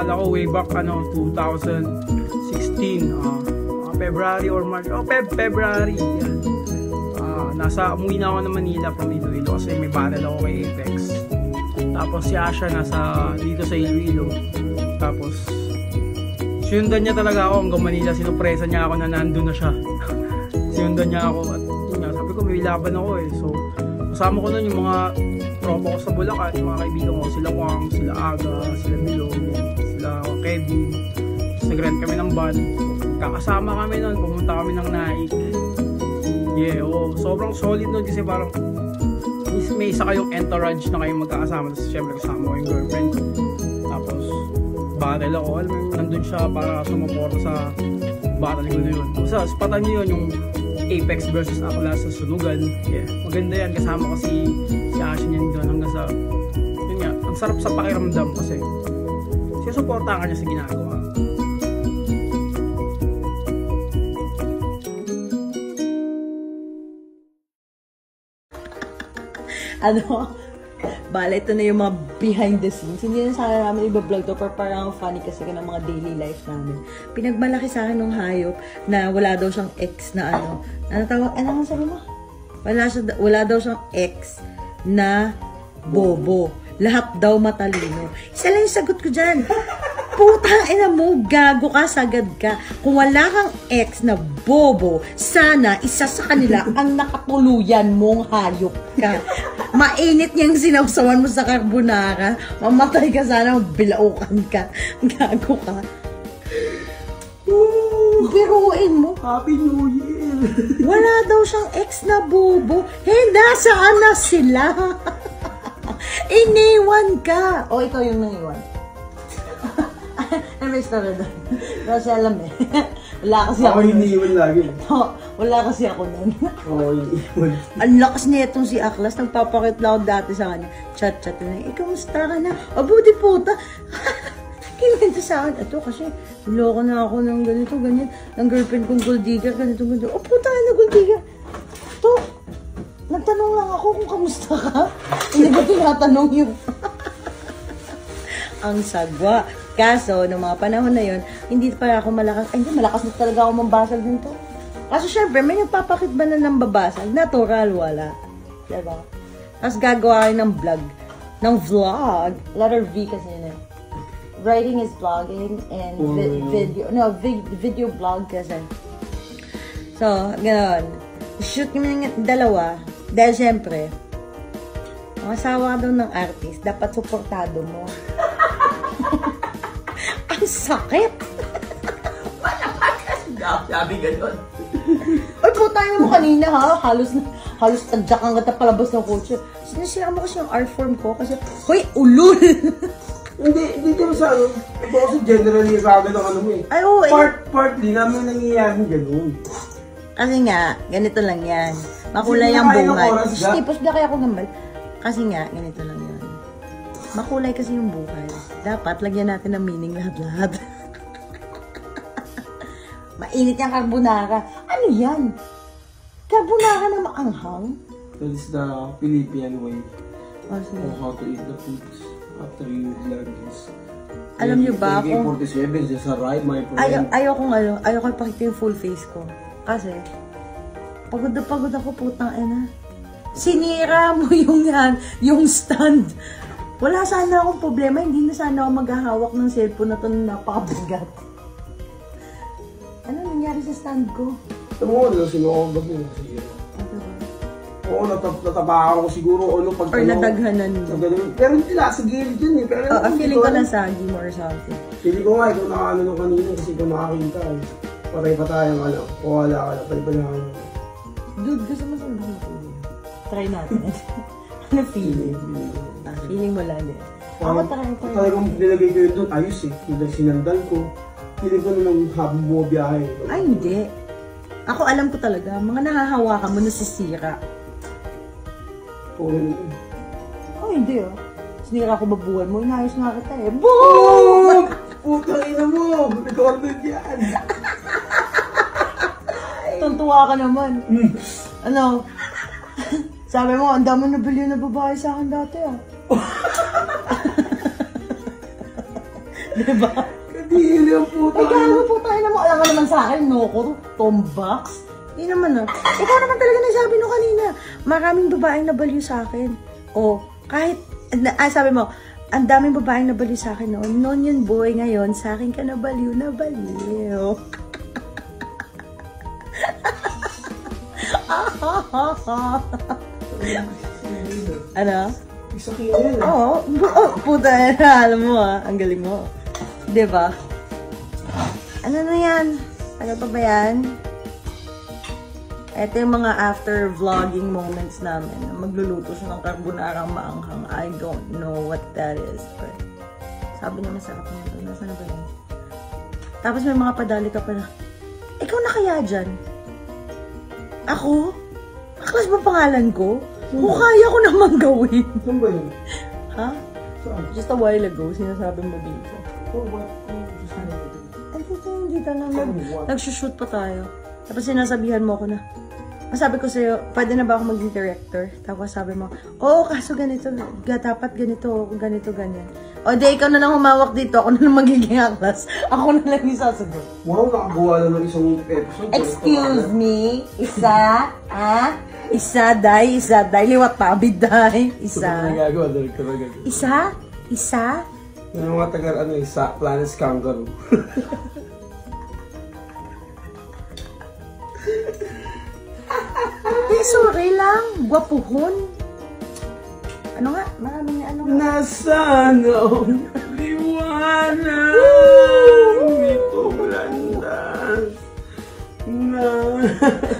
Naalala ko way back 2016, February or March. February. Yan. Umuwi na ako ng Manila from Iloilo kasi may battle ako kay Apex. Tapos si Asha dito sa Iloilo. Tapos sinundan niya talaga ako hanggang Manila. Sinupresa niya ako na nandun na siya. Sinundan niya ako at sabi ko may laban ako eh. So kasama ko nun yung mga tropa ko sa Bulacan, yung mga kaibigan ko, sila Wang, sila Aga, sila Bilog, sila Kevin. Tapos nag-rent kami ng van. Kakasama kami nun, pumunta kami ng Naik. Yeah, sobrang solid nun kasi parang may isa kayong entourage na kayong magkakasama. Tapos syempre kasama ko yung girlfriend ko. Tapos battle ako, alam mo, nandun siya para sumuporta sa battle ko na yun. Tapos spatan nyo yun, yung Apex versus Akla sa Sunugan. Yeah, maganda yan, kasama ko si Ashin yan doon hanggang sa yun nga, ang sarap sa pakiramdam kasi sinusuporta ka niya sa ginagawa. Bale, ito na yung mga behind the scenes. Hindi na sana namin i-vlog to, pero parang funny kasi ng mga daily life namin. Pinagmalaki sa akin ng hayop na wala daw siyang ex na ano tawag? Ano nga sabi mo? Wala daw siyang ex na bobo. Lahat daw matalino. Isa lang yung sagot ko dyan. Putang ina mo, gago ka, sagad ka. Kung wala kang ex na bobo, sana isa sa kanila ang nakatuluyan mong hayop ka. Mainit niyang sinawsawan mo sa carbonara. Mamatay ka sana, bilaukan ka. Gago ka. Biruin mo. Happy New Year! Wala daw siyang ex na bobo. Nasaan na sila? Iniwan ka. O, ikaw yung naiwan. Ano may story doon? Kasi alam eh. Wala kasi ako. Ako iniiwan lagi. Wala kasi ako nun. Oo, iniiwan. Ang lakas niya itong si Aklas. Nagpapakit lang ako dati sa kanya. Chat-chat na. Kamusta ka na? Abuti puta. Kinwento sa akin. Ito kasi, loko na ako ng ganito, ganyan. Ng girlfriend kong gold digger, ganito, ganito. Oh, puta na gold digger. Ito, nagtanong lang ako kung kamusta ka. Hindi ba tinatanong yung... Ang sagwa. Kaso, noong mga panahon na yun, hindi pa ako malakas. Ay, hindi, malakas na talaga ako mambasag nito. Kaso, syempre, may nagpapakit ba na ng babasag? Natural, wala. Diba? Tapos gagawa kayo ng vlog. Ng vlog. Letter V kasi yun eh. Writing is vlogging and video vlog kasi. So, ganoon. Shoot kami ng dalawa. Dahil syempre, ang asawa daw ng artist, dapat suportado mo. Ang sakit! Sabi gano'n. Ay, putangin mo kanina ha. Halos tadyakan ka palabas ng kotse. Sinasira mo kasi yung art form ko kasi, hoy, ulul! Hindi ko sa ano. Ito kasi generally sa agad ang ano mo eh. Ay, oo. Partly namin nangyayari gano'n. Kasi nga, ganito lang yan. Makulay ang bunga. Tipos na kaya ako gambal. Kasi nga, ganito lang yan. Makulay kasi yung buhay. Dapat, lagyan natin ng meaning lahat-lahat. Mainit yung carbonara. Ano yan? Carbonara na maanghang? That is the Philippine way of how to eat the foods after you vlog this. Alam nyo ba kung... 47 just arrived, my friend. Ayoko ipakita yung full face ko. Kasi, pagod na pagod ako, putang ina. Sinira mo yung stand. Wala sana akong problema, hindi na sana ako maghahawak ng cellphone na ito na napakabigat. Ano nangyari sa stand ko? Ito mo, sinuogab mo. Oo, nataba ako siguro. Pag or nadaghanan mo. Pero hindi nasa gilid yun eh. Feeling ko nasagi mo or something. Feeling ko nga, ikaw nakaano nung kanina kasi ikaw nakakita eh. Patay pa tayong wala ka na, palipalaan mo. Dude, gusto mo saan ba feeling? Try natin. Ano feeling? Feeling mo lang din. Ako try. Talagang nilagay ko yun doon, ayos eh. Sinandal ko. Feeling ko na nang habang bumabiyahe. Ay, hindi. Ako alam ko talaga, mga nahahawakan mo nasisira. Oh, hindi oh. Sinira ko babuhan mo, inayos nga kita eh. Boom! Putang ina mo! Recorded yan! Tuntua ka naman. Ano? Sabi mo, ang dami nabili na babae sa akin dati ah. Diba? Kadili ang puta. Ay, gago po tayo naman. Alam ka naman sa akin, no ko, tombox. Hindi naman ah. Ikaw naman talaga nagsabi no kanina. Maraming babaeng nabaliw sa akin. O, kahit, sabi mo, ang daming babaeng nabaliw sa akin noon. Noon yun, boy. Ngayon, sa akin ka nabaliw. Ano? Isa kaya. Oo. Puta, alam mo ah. Ang galing mo. Diba? Ano na yan? Ano pa ba yan? Ito yung mga after vlogging moments namin. Magluluto siya ng carbonara maanghang. I don't know what that is. But sabi niya masarap nito. Nasaan na ba yun? Tapos may mga padali ka pa na, ikaw na kaya dyan? Ako? Aklas ba pangalan ko? Kung kaya ko naman gawin. Saan ba yun? Ha? Saan? Just a while ago, sinasabi mo dito. Oh, what? Dito na nag-shoot pa tayo. Tapos sinasabihan mo ko na, sabi ko sa'yo, pwede na ba ako maging director? Tapos sabi mo, oo, kaso ganito, dapat ganito, ganyan. O di, ikaw na lang humawak dito, ako na lang magiging aklas. Ako na lang yung sasagot. Wow, nakagawa na ng isang episode. Excuse me, isa, day, liwat tabid, day, isa. Nagagawa, direct ka na gagawin. Isa. Yung mga taga, Planet's Kangaroo. Sorry lang, gwapuhon. Ano nga? Maraming ano nga. Nasaan ang liwanag nito landas na...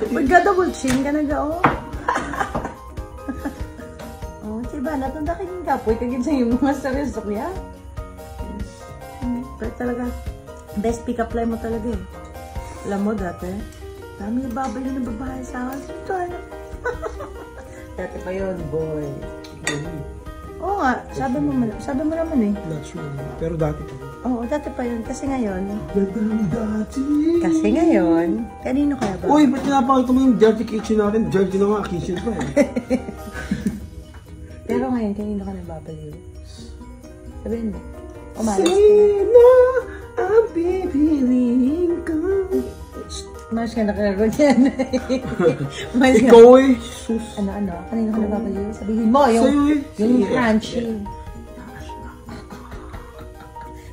Magka-double chin ka na gao. Oh, diba? Natanda ka yung kapoy. Kagin sa yung mga seryoso kuya. Pero talaga, best pick-up line mo talaga eh. Alam mo dati, dami yung babay na babae sa akin. Dati pa yun, boy. Oo nga, sabi mo naman eh. Not sure. Pero dati pa. Oo, dati pa yun. Kasi ngayon, Dati. kanino kaya ba? Uy, ba't pinapakita mo yung dirty kitchen natin? Dirty na nga, kitchen pa eh. Pero ngayon, kanino ka nababaliw? Sabihin mo. Umalis. Sino ang pipiliin ko? Mas ka nakaragot yan. Ikaw eh. Sus. Ano? Kanino ka nababaliw? Sabihin mo, yung crunchy.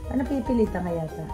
Ano pipilitan kaya ta?